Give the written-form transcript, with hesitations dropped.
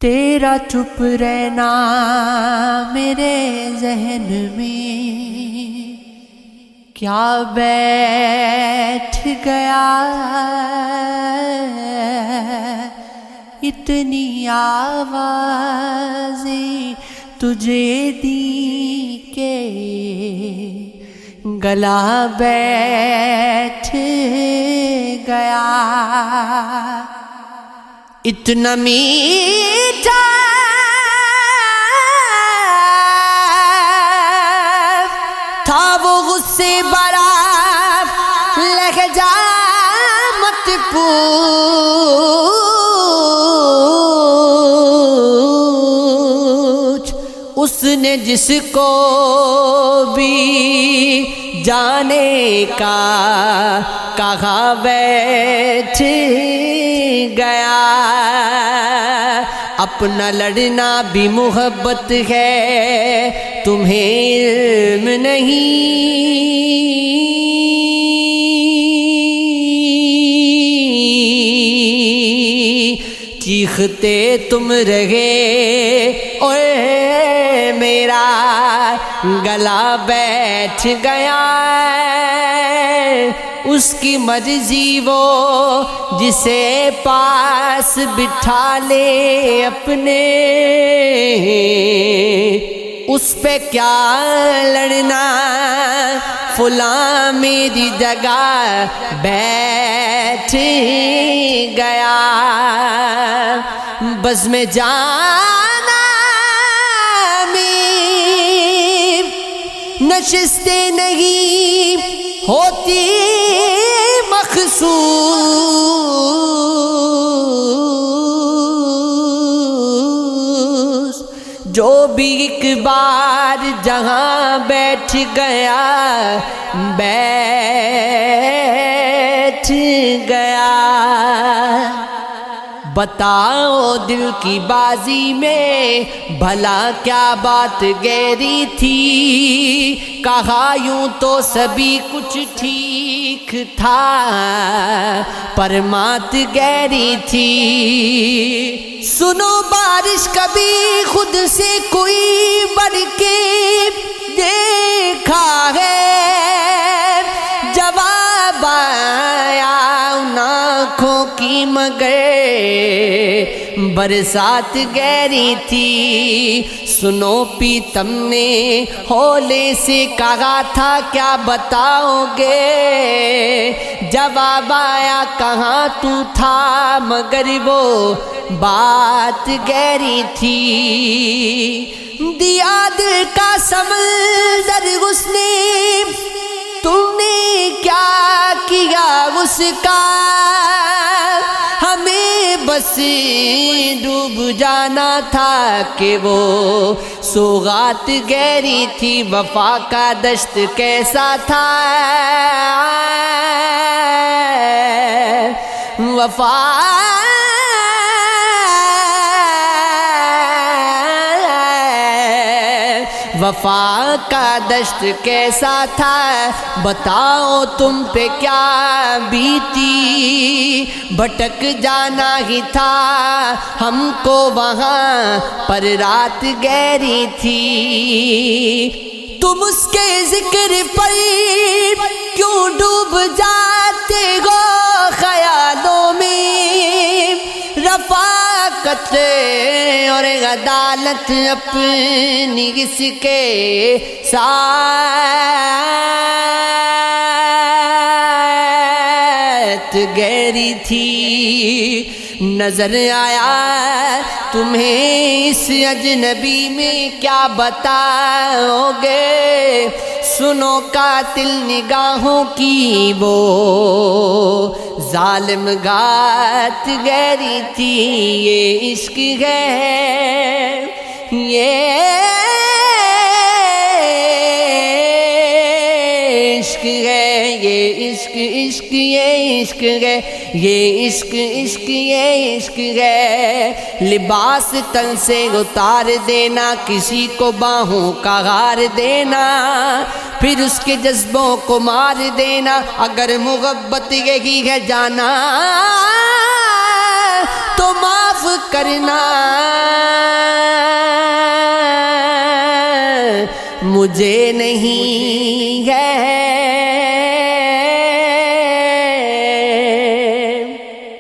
تیرا چپ رہنا میرے ذہن میں کیا بیٹھ گیا، اتنی آوازیں تجھے دی کہ گلا بیٹھ گیا، اتنا میٹھا تھا وہ غصے بھرا لہجہ، مت پوچھ اس نے جس کو بھی جانے کا کہا بیٹھ گیا، اپنا لڑنا بھی محبت ہے تمہیں علم نہیں، چیختے تم رہے اوے میرا گلا بیٹھ گیا، اس کی مرضی وہ جسے پاس بٹھا لے اپنے، اس پہ کیا لڑنا، فلاں میری جگہ بیٹھ گیا، بس میں جانا میں نشستیں نہیں ہوتی مخصوص، جو بھی ایک بار جہاں بیٹھ گیا بیٹھ گیا، بتاؤ دل کی بازی میں بھلا کیا بات گہری تھی، کہا یوں تو سبھی کچھ ٹھیک تھا پر بات گہری تھی، سنو بارش کبھی خود سے کوئی بڑھ کے دیکھا ہے، جواب آیا ان آنکھوں کی مگر برسات گہری تھی، سنو پیتم نے ہولے سے کہا تھا کیا بتاؤ گے، جواب آیا کہاں تو تھا مگر وہ بات گہری تھی، دیا دل کا سمندر اس نے، تم نے کیا کیا اس کا، ہمیں بس ڈوب جانا تھا کہ وہ سوغات گہری تھی، وفا کا دشت کیسا تھا، وفا کا دشت کیسا تھا، بتاؤ تم پہ کیا بیتی، بھٹک جانا ہی تھا ہم کو وہاں پر رات گہری تھی، تم اس کے ذکر پر کیوں ڈوب جاتے ہو خیالوں میں، رفاقت اور عدالت اپنی اس کے ساتھ گہری تھی، نظر آیا تمہیں اس اجنبی میں کیا بتاؤ گے، سنو قاتل نگاہوں کی وہ ظالم گات گہری تھی، یہ عشق ہے، یہ عشق ہے، یہ عشق عشق یہ عشق ہے، یہ عشق عشق یہ عشق ہے، لباس تن سے اتار دینا، کسی کو باہوں کا ہار دینا، پھر اس کے جذبوں کو مار دینا، اگر محبت یہی ہے جانا تو معاف کرنا مجھے نہیں ہے